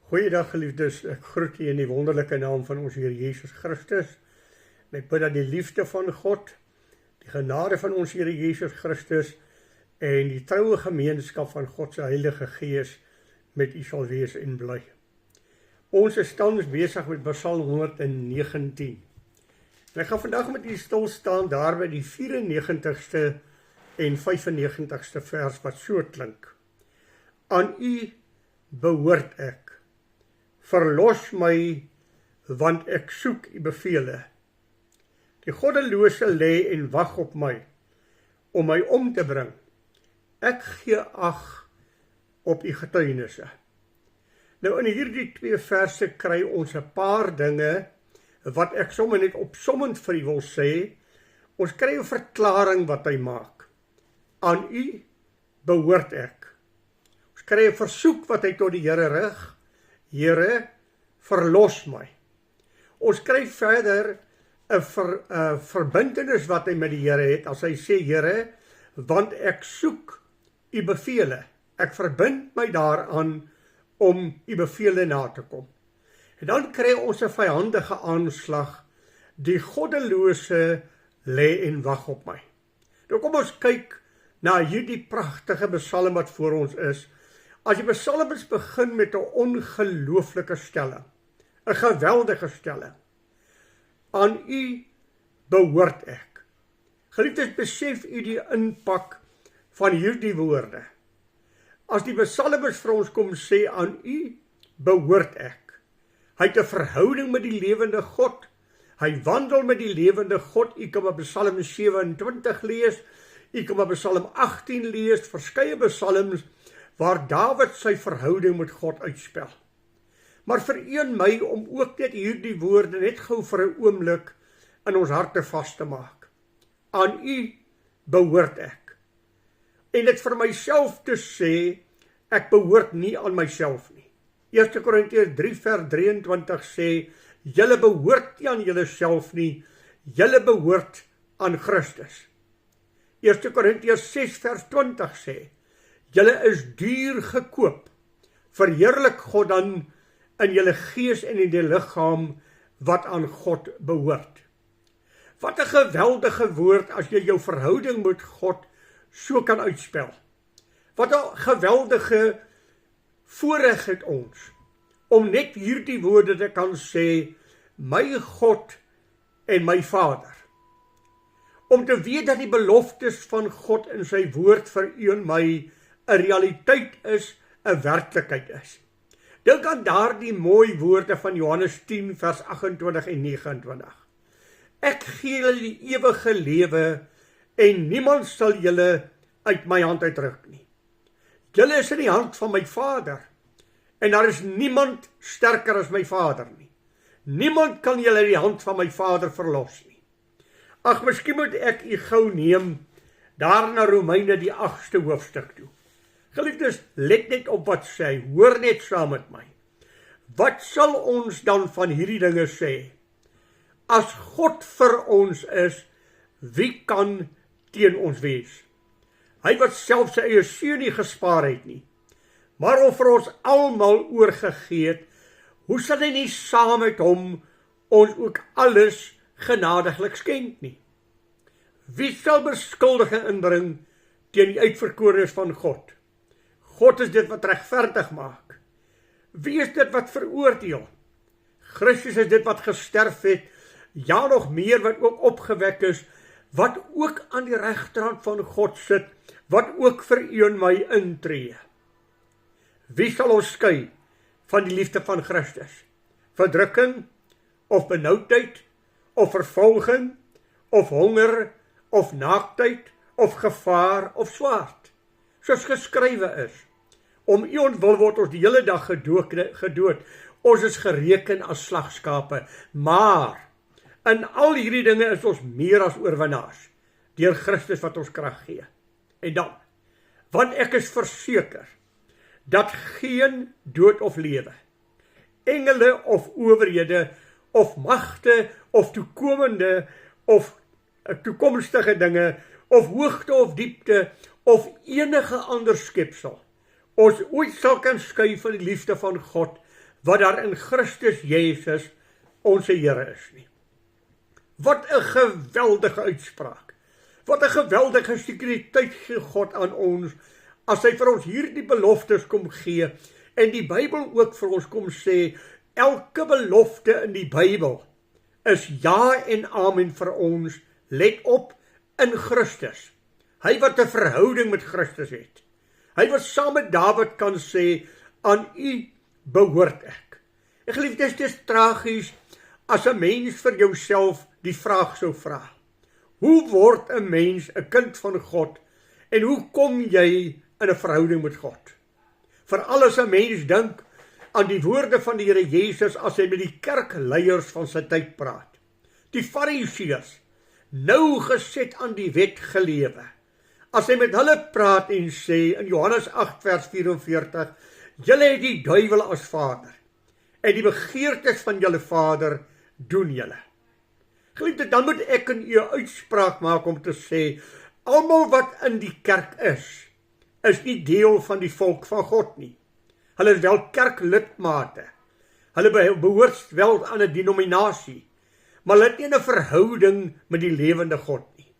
Goeiedag geliefdes, ek groet u in die wonderlike naam van ons Heer Jesus Christus. En ek bid dat die liefde van God, die genade van ons Heer Jesus Christus en die troue gemeenskap van God se Heilige Gees met u sal wees en bly. Ons is tans besig met Psalm 119. En ek gaan vandag met u stil staan daar by die 94ste en 95ste vers wat so klink. Aan u behoort ek. Verlos my, want ek soek u bevele. Die goddelose lê en wag op my, om my om te bring. Ek gee ag op u getuienisse. Nou in hierdie twee verse kry ons 'n paar dinge, wat ek sommer net opsommend vir u wil sê. Ons kry 'n verklaring wat hy maak. Aan u behoort ek. Ons kry 'n versoek wat hy tot die Here rig. Here, verlos my. Ons kry verder 'n verbintenis wat hy met die Here het, as hy sê, Here, want ek soek u bevele. Ek verbind my daaraan om u bevele na te kom. En dan kry ons 'n vyandige aanslag, die goddelose lê en wag op my. Nou kom ons kyk na hierdie pragtige psalm wat voor ons is. As die psalms begin met 'n ongelooflike stelling, 'n geweldige stelling. Aan u behoort ek. Geliefdes, besef u die impak van hierdie woorde. As die psalms vir ons kom sê, aan u behoort ek. Hy het 'n verhouding met die lewende God. Hy wandel met die lewende God. U kan op Psalm 27 lees, u kan op Psalm 18 lees, verskeie psalms waar Dawid sy verhouding met God uitspel. Maar vereën my om ook net hierdie woorde net gou vir 'n oomblik in ons harte vas te maak. Aan u behoort ek. En dit vir myself te sê, ek behoort nie aan myself nie. 1 Korintiërs 3 vers 23 sê, julle behoort nie aan julleself nie, julle behoort aan Christus. 1 Korintiërs 6 vers 20 sê, julle is duur gekoop, verheerlik God dan in julle gees en in die liggaam wat aan God behoort. Wat 'n geweldige woord as jy jou verhouding met God so kan uitspel. Wat 'n geweldige voorreg het ons, om net hierdie woorde te kan sê, my God en my Vader. Om te weet dat die beloftes van God in sy woord vir u en my 'n realiteit is, 'n werklikheid is. Dink aan daardie mooi woorde van Johannes 10 vers 28 en 29. Ek gee julle die ewige lewe en niemand sal julle uit my hand uitruk nie. Julle is in die hand van my Vader en daar is niemand sterker as my Vader nie. Niemand kan julle uit die hand van my Vader verlos nie. Ag, miskien moet ek u gou neem daar na Romeine die 8ste hoofstuk toe. Geliefdes, let net op wat sê, hoor net saam met my. Wat sal ons dan van hierdie dinge sê? As God vir ons is, wie kan teen ons wees? Hy wat self sy eie seun nie gespaar het nie, maar om vir ons almal oorgegee het, hoe sal hy nie saam met hom ons ook alles genadiglik skenk nie? Wie sal beskuldiging inbring teen die uitverkorenes van God? God is dit wat regverdig maak. Wie is dit wat veroordeel? Christus is dit wat gesterf het, ja nog meer wat ook opgewek is, wat ook aan die regterhand van God sit, wat ook vir u en my intree. Wie sal ons skei van die liefde van Christus? Verdrukking, of benoudheid, of vervolging, of honger, of naaktheid, of gevaar, of swaard? Soos geskrywe is, om u ontwil word ons die hele dag gedood, ons is gereken as slagskape, maar in al hierdie dinge is ons meer as oorwinnaars, deur Christus wat ons krag gee. En dan, want ek is verseker, dat geen dood of lewe, engele of owerhede, of magte, of toekomende, of toekomstige dinge, of hoogte of diepte, of enige ander skepsel, ons ooit sal kan skei van die liefde van God, wat daar in Christus Jezus onze Here is nie. Wat 'n geweldige uitspraak. Wat 'n geweldige sekuriteit gee God aan ons, as hy vir ons hierdie beloftes kom gee, en die Bybel ook vir ons kom sê, elke belofte in die Bybel is ja en amen vir ons, let op, in Christus. Hy wat 'n verhouding met Christus het. Hy wat saam met Dawid kan sê, aan u behoort ek. Ek geliefdes, dit is tragies as 'n mens vir jouself die vraag sou vra. Hoe word 'n mens 'n kind van God en hoe kom jy in 'n verhouding met God? Veral as 'n mens dink aan die woorde van die Here Jesus as hy met die kerkleiers van sy tyd praat. Die Fariseërs, nou geset aan die wet gelewe. As hy met hulle praat en sê in Johannes 8 vers 44, julle het die duiwel as vader en die begeertes van julle vader doen julle. Geliefde, dan moet ek en u 'n uitspraak maak om te sê, almal wat in die kerk is nie deel van die volk van God nie. Hulle is wel kerklidmate. Hulle behoort wel aan 'n denominasie, maar hulle het nie 'n verhouding met die lewende God nie.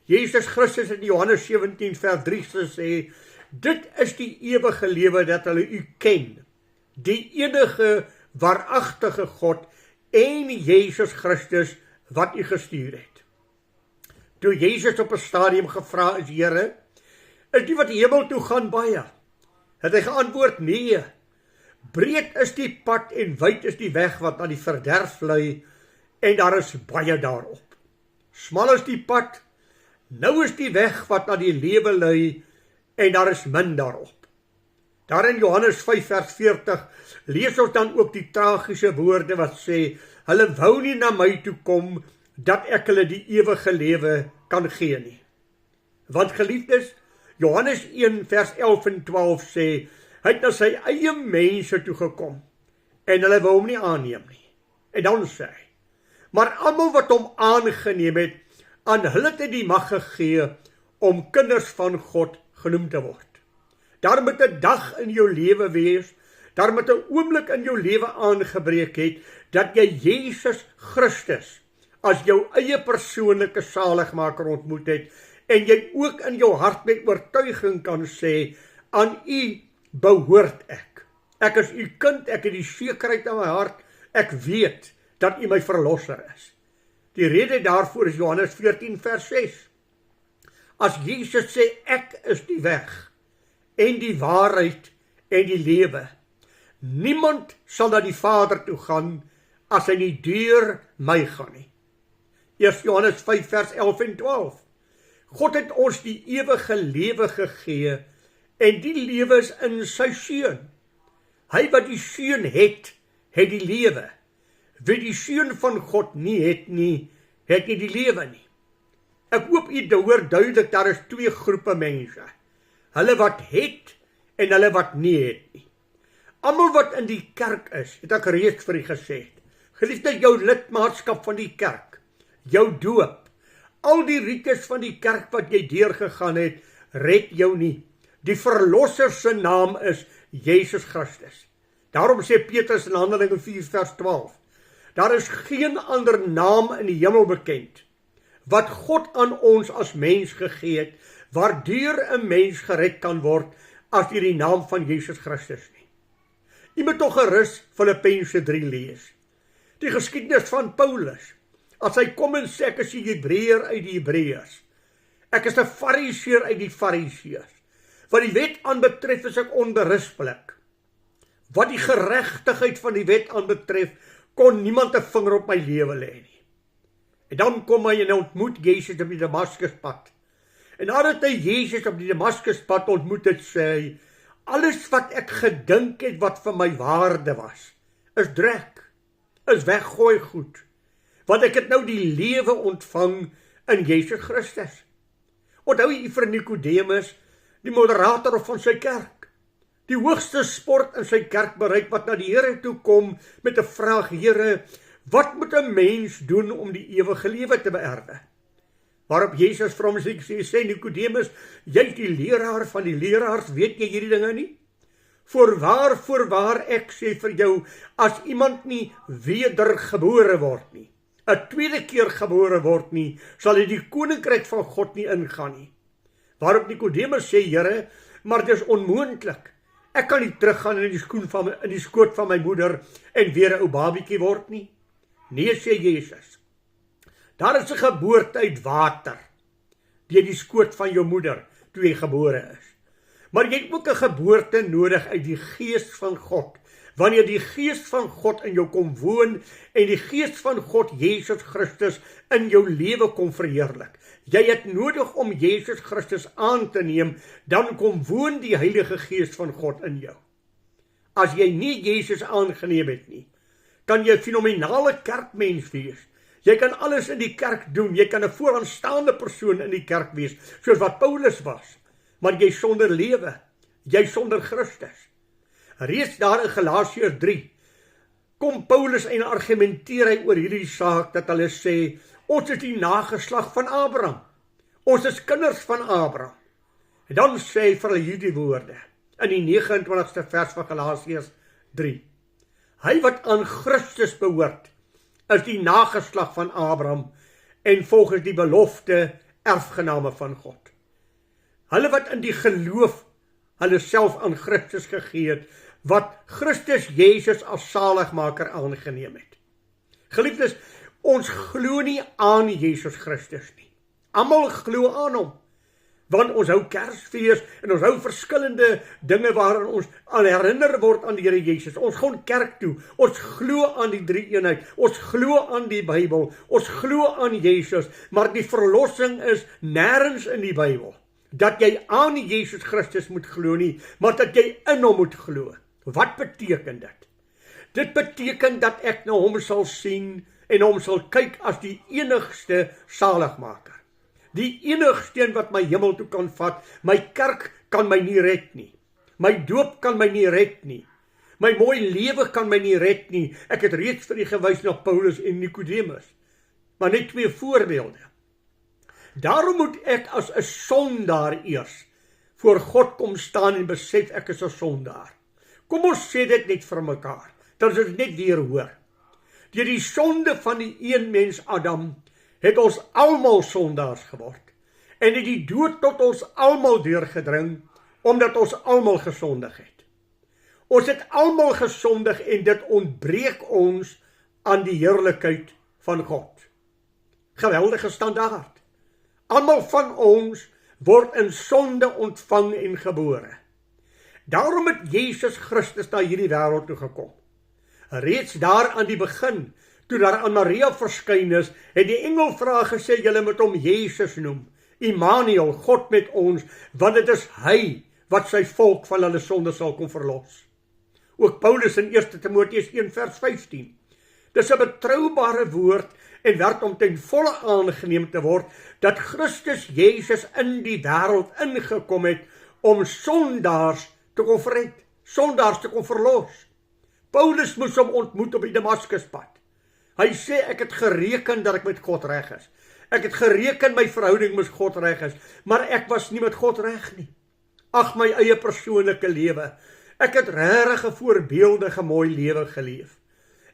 Jesus Christus in Johannes 17 vers 3 sê, dit is die ewige lewe dat hulle u ken, die enige waaragtige God en Jesus Christus wat u gestuur het. Toe Jesus op 'n stadium gevra is, Here, is die wat hemel toe gaan baie? Het hy geantwoord, nee. Breed is die pad en wyd is die weg wat na die verderf lei, en daar is baie daarop. Smal is die pad, nou is die weg wat na die lewe lei, en daar is min daarop. Daar in Johannes 5 vers 40 lees ons dan ook die tragiese woorde wat sê, hulle wou nie na my toe kom, dat ek hulle die ewige lewe kan gee nie. Want geliefdes, Johannes 1 vers 11 en 12 sê, hy het na sy eie mense toe gekom, en hulle wou hom nie aanneem nie. En dan sê hy, maar almal wat hom aangeneem het, aan hulle het hy die mag gegee, om kinders van God genoem te word. Daar moet 'n dag in jou lewe wees, daar moet 'n oomblik in jou lewe aangebreek het, dat jy Jesus Christus as jou eie persoonlike saligmaker ontmoet het, en jy ook in jou hart met oortuiging kan sê, aan u behoort ek. Ek is u kind, ek het die sekerheid in my hart, ek weet dat u my verlosser is. Die rede daarvoor is Johannes 14 vers 6. As Jesus sê, ek is die weg, en die waarheid, en die lewe. Niemand sal na die Vader toe gaan, as hy nie deur my gaan nie. 1 Johannes 5 vers 11 en 12. God het ons die ewige lewe gegee, en die lewe is in sy Seun. Hy wat die Seun het die lewe. Wie die Seun van God nie het nie die lewe nie. Ek hoop u hoor duidelik, daar is twee groepe mense. Hulle wat het, en hulle wat nie het nie. Almal wat in die kerk is, het ek reeds vir u gesê, geliefde, jou lidmaatskap van die kerk, jou doop, al die rites van die kerk wat jy deurgegaan het, red jou nie. Die verlosser se naam is Jesus Christus. Daarom sê Petrus in Handelinge 4 vers 12, daar is geen ander naam in die hemel bekend, wat God aan ons as mens gegee het, waardeur 'n mens gered kan word, as deur die naam van Jesus Christus nie. Jy moet tog gerus Filippense 3 lees. Die geskiedenis van Paulus, as hy kom en sê, ek is 'n Hebreër uit die Hebreërs. Ek is 'n Fariseer uit die Fariseërs. Wat die wet aanbetref is ek onberispelik. Wat die geregtigheid van die wet aanbetref, kon niemand 'n vinger op my lewe lê nie. En dan kom hy en ontmoet Jezus op die Damaskuspad. En nadat hy Jezus op die Damaskuspad ontmoet het, sê hy, alles wat ek gedink het wat vir my waarde was, is drek, is weggooi goed. Want ek het nou die lewe ontvang in Jesus Christus. Onthou jy vir Nikodemus, die moderator van sy kerk, die hoogste sport in sy kerk bereik, wat na die Here toe kom met 'n vraag, Here, wat moet 'n mens doen om die ewige lewe te beerwe? Waarop Jesus vir hom sê, Nikodemus, jy is die leraar van die leraars, weet jy hierdie dinge nie? Voorwaar ek sê vir jou, as iemand nie wedergebore word nie, 'n tweede keer gebore word nie, sal hy die koninkryk van God nie ingaan nie. Waarop Nikodemus sê, Here, maar dit is onmoontlik. Ek kan nie teruggaan in die skoot van my moeder en weer 'n ou babietjie word nie. Nee, sê Jesus. Daar is 'n geboorte uit water, deur die skoot van jou moeder, toe jy gebore is. Maar jy het ook 'n geboorte nodig uit die Gees van God, wanneer die Gees van God in jou kom woon, en die Gees van God, Jesus Christus, in jou lewe kom verheerlik. Jy het nodig om Jesus Christus aan te neem, dan kom woon die Heilige Gees van God in jou. As jy nie Jesus aangeneem het nie, kan jy 'n fenominale kerkmens wees. Jy kan alles in die kerk doen, jy kan 'n vooraanstaande persoon in die kerk wees, soos wat Paulus was, maar jy sonder lewe, jy sonder Christus. Reeds daar in Galasiërs 3, kom Paulus en argumenteer hy oor hierdie saak, dat hulle sê, ons is die nageslag van Abraham, ons is kinders van Abraham. En dan sê hy vir hulle hierdie woorde, in die 29ste vers van Galasiërs 3, hy wat aan Christus behoort, is die nageslag van Abraham, en volgens die belofte erfgename van God. Hulle wat in die geloof hulle self aan Christus gegee het, wat Christus Jesus as saligmaker aangeneem het. Geliefdes, ons glo nie aan Jesus Christus nie. Almal glo aan hom, want ons hou Kersfees en ons hou verskillende dinge waarin ons aan herinner word aan die Here Jesus. Ons gaan kerk toe, ons glo aan die drie-eenheid, ons glo aan die Bybel, ons glo aan Jesus, maar die verlossing is nêrens in die Bybel dat jy aan Jesus Christus moet glo nie, maar dat jy in hom moet glo. Wat beteken dit? Dit beteken dat ek na hom sal sien en hom sal kyk as die enigste saligmaker. Die enigste een wat my hemel toe kan vat. My kerk kan my nie red nie. My doop kan my nie red nie. My mooi lewe kan my nie red nie. Ek het reeds vir u gewys na Paulus en Nikodemus. Maar net 2 voorbeelde. Daarom moet ek as 'n sondaar eers voor God kom staan en besef ek is 'n sondaar. Kom ons sê dit net vir mekaar, dat ons dit net weer hoor. Deur die sonde van die een mens Adam, het ons almal sondaars geword, en het die dood tot ons almal deurgedring, omdat ons almal gesondig het. Ons het almal gesondig en dit ontbreek ons aan die heerlikheid van God. Geweldige standaard. Almal van ons word in sonde ontvang en gebore. Daarom het Jesus Christus na hierdie wêreld toe gekom. Reeds daar aan die begin, toe daar aan Maria verskyn is, het die engel vir haar gesê, julle moet hom Jesus noem, Immanuel, God met ons, want dit is hy wat sy volk van hulle sonde sal kom verlos. Ook Paulus in 1 Timoteus 1 vers 15. Dis 'n betroubare woord en werd om ten volle aangeneem te word, dat Christus Jesus in die wêreld ingekom het, om sondaars te kom verred, sondaars te kom verlos. Paulus moes hom ontmoet op die Damaskuspad. Hy sê, ek het gereken dat ek met God reg is. Ek het gereken my verhouding met God reg is, maar ek was nie met God reg nie. Ag, my eie persoonlike lewe. Ek het regtig 'n voorbeeldige mooi lewe geleef.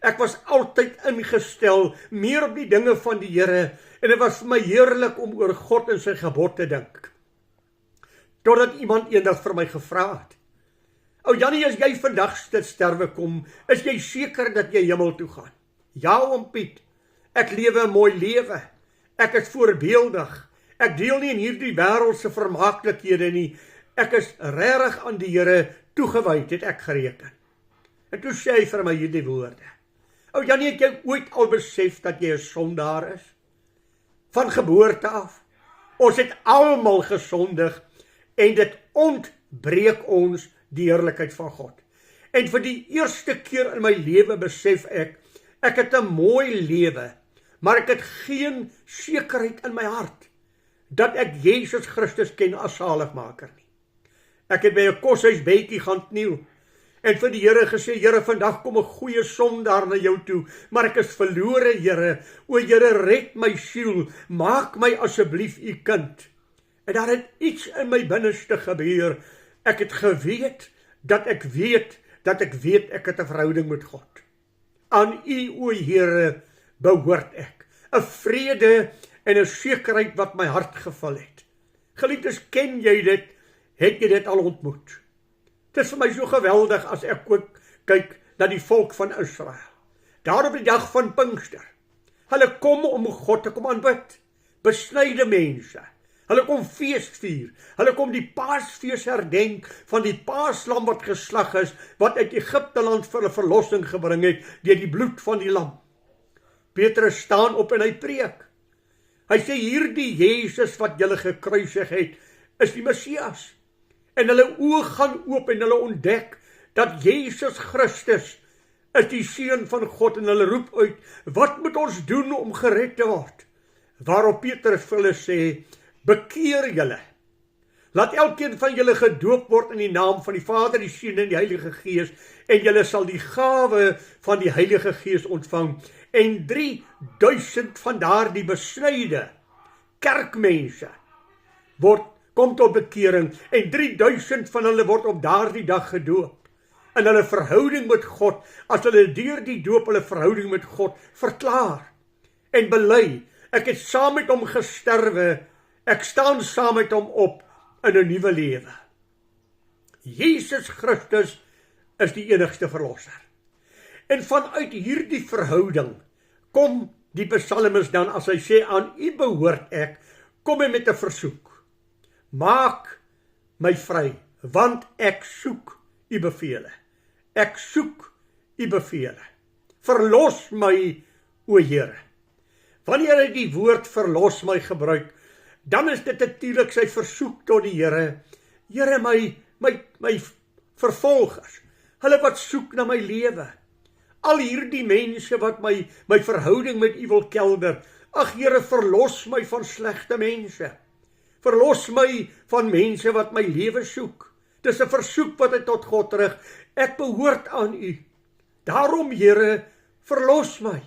Ek was altyd ingestel meer op die dinge van die Here, en dit was vir my heerlik om oor God en sy gebod te dink. Totdat iemand eendag vir my gevra het, ou Jannie, as jy vandag te sterwe kom, is jy seker dat jy hemel toe gaan? Ja, oom Piet, ek lewe 'n mooi lewe, ek is voorbeeldig, ek deel nie in hierdie wêreldse vermaaklikhede nie, ek is regtig aan die Here toegewyd, het ek gereken. En toe sê hy vir my hierdie woorde, ou Jannie, het jy ooit al besef dat jy 'n sondaar is? Van geboorte af. Ons het almal gesondig, en dit ontbreek ons die heerlikheid van God. En vir die eerste keer in my lewe besef ek het 'n mooi lewe, maar ek het geen sekerheid in my hart, dat ek Jesus Christus ken as saligmaker nie. Ek het by 'n koshuisbedjie gaan kniel, en vir die Here gesê, Here, vandag kom 'n goeie sondaar na jou toe, maar ek is verlore, Here. O Here, red my siel, maak my asseblief u kind. En daar het iets in my binneste gebeur. Ek het geweet dat ek weet ek het 'n verhouding met God. Aan U, o Here, behoort ek. 'n vrede en 'n sekerheid wat my hart gevul het. Geliefdes, ken jy dit? Het jy dit al ontmoet? Dit is vir my so geweldig as ek ook kyk na die volk van Israel. Daar op die dag van Pinkster. Hulle kom om God te kom aanbid. Besnyde mense. Hulle kom fees vier. Hulle kom die Paasfees herdenk van die paaslam wat geslag is, wat uit Egipte land vir 'n verlossing gebring het deur die bloed van die lam. Petrus staan op en hy preek. Hy sê hierdie Jesus wat julle gekruisig het, is die Messias. En hulle oë gaan oop en hulle ontdek dat Jesus Christus is die Seun van God en hulle roep uit, wat moet ons doen om gered te word? Waarop Petrus vir hulle sê, bekeer julle. Laat elkeen van julle gedoop word in die naam van die Vader, die Seun en die Heilige Gees, en julle sal die gawe van die Heilige Gees ontvang. En 3000 van daardie besnyde kerkmense kom tot bekering, en 3000 van hulle word op daardie dag gedoop. In hulle verhouding met God, as hulle deur die doop hulle verhouding met God verklaar en bely, ek het saam met hom gesterwe, ek staan saam met hom op in 'n nuwe lewe. Jesus Christus is die enigste verlosser. En vanuit hierdie verhouding kom die psalmis dan, as hy sê, aan U behoort ek, kom hy met 'n versoek. Maak my vry, want ek soek U bevele. Ek soek U bevele. Verlos my, o Here. Wanneer hy die woord verlos my gebruik, dan is dit natuurlik sy versoek tot die Here. Here, my vervolgers, hulle wat soek na my lewe. Al hierdie mense wat my verhouding met U wil kelder. Ag Here, verlos my van slegte mense. Verlos my van mense wat my lewe soek. Dis 'n versoek wat hy tot God rig. Ek behoort aan U. Daarom, Here, verlos my.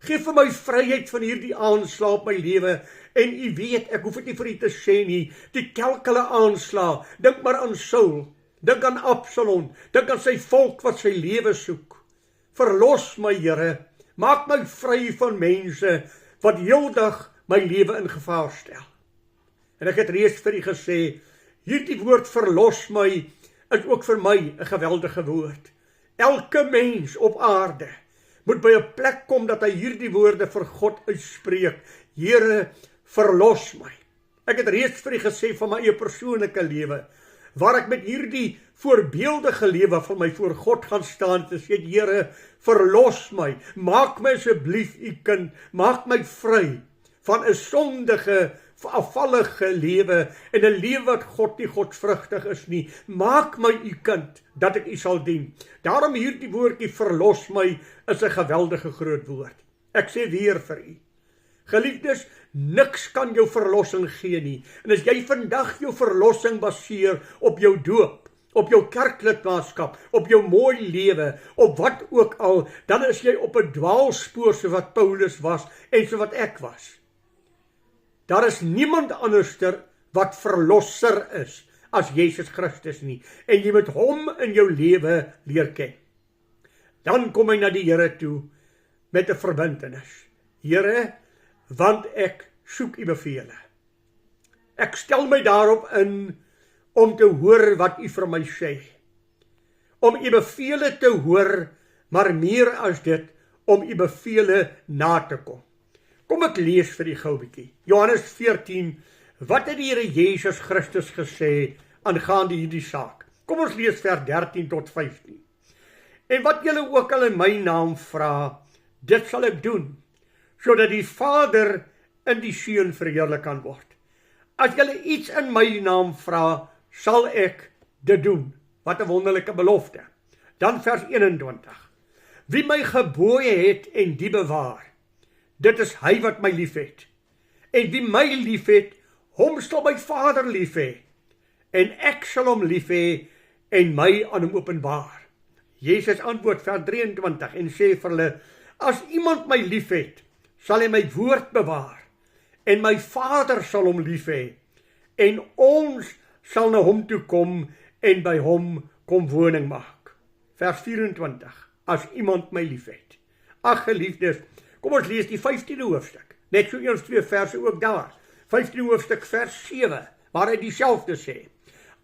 Geef vir my vryheid van hierdie aanslag op my lewe. En U weet, ek hoef dit nie vir U te sê nie, die kelkele aanslag. Dink maar aan Saul, dink aan Absalom, dink aan sy volk wat sy lewe soek. Verlos my, Here, maak my vry van mense wat heeldag my lewe in gevaar stel. En ek het reeds vir U gesê, hierdie woord verlos my is ook vir my 'n geweldige woord. Elke mens op aarde moet by 'n plek kom dat hy hierdie woorde vir God uitspreek. Here, verlos my. Ek het reeds vir U gesê van my eie persoonlike lewe, waar ek met hierdie voorbeeldige lewe van my voor God gaan staan te sê, Here, verlos my, maak my asseblief U kind, maak my vry van 'n sondige, afvallige lewe en 'n lewe wat God nie godvrugtig is nie. Maak my U kind, dat ek U sal dien. Daarom hierdie woordjie verlos my is 'n geweldige groot woord. Ek sê weer vir U, geliefdes, niks kan jou verlossing gee nie. En as jy vandag jou verlossing baseer op jou doop, op jou kerklidmaatskap, op jou mooi lewe, op wat ook al, dan is jy op 'n dwaalspoor so wat Paulus was en so wat ek was. Daar is niemand anderster wat verlosser is as Jesus Christus nie. En jy moet hom in jou lewe leer ken. Dan kom hy na die Here toe met 'n verbintenis. Here, want ek soek U bevele. Ek stel my daarop in om te hoor wat U vir my sê. Om U bevele te hoor, maar meer as dit, om U bevele na te kom. Kom ek lees vir die gou bietjie. Johannes 14, wat het die Here Jesus Christus gesê aangaande hierdie saak? Kom ons lees vers 13 tot 15. En wat julle ook al in my naam vra, dit sal ek doen, sodat die Vader in die Seun verheerlik kan word. As julle iets in my naam vra, sal ek dit doen. Wat 'n wonderlike belofte. Dan vers 21. Wie my gebooie het en die bewaar, dit is hy wat my lief het. En wie my lief het, hom sal my Vader lief hê. En ek sal hom lief hê en my aan hom openbaar. Jesus antwoord vers 23 en sê vir hulle, as iemand my lief het, sal hy my woord bewaar. En my Vader sal hom lief hê. En ons sal na hom toe kom en by hom kom woning maak. Vers 24, as iemand my lief het. Ag geliefdes, kom ons lees die 15de hoofstuk, net so eers 2 verse ook daar. 15de hoofstuk vers 7, waar hy dieselfde sê.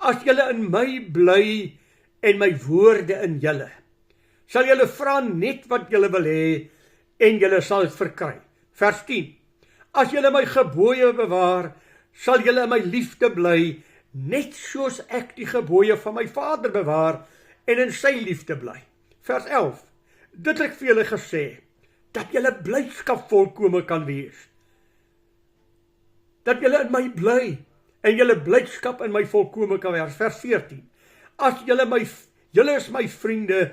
As julle in my bly en my woorde in julle, sal julle vra net wat julle wil hê en julle sal dit verkry. Vers 10, as julle my gebooie bewaar, sal julle in my liefde bly, net soos ek die gebooie van my Vader bewaar en in sy liefde bly. Vers 11, dit het ek vir julle gesê, dat julle blydskap volkome kan wees. Dat julle in my bly en julle blydskap in my volkome kan wees. Vers 14, as julle is my vriende,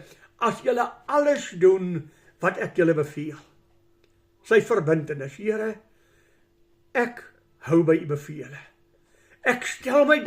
as julle alles doen wat ek julle beveel. Sy verbintenis, Here, ek hou by u bevele. Ek stel my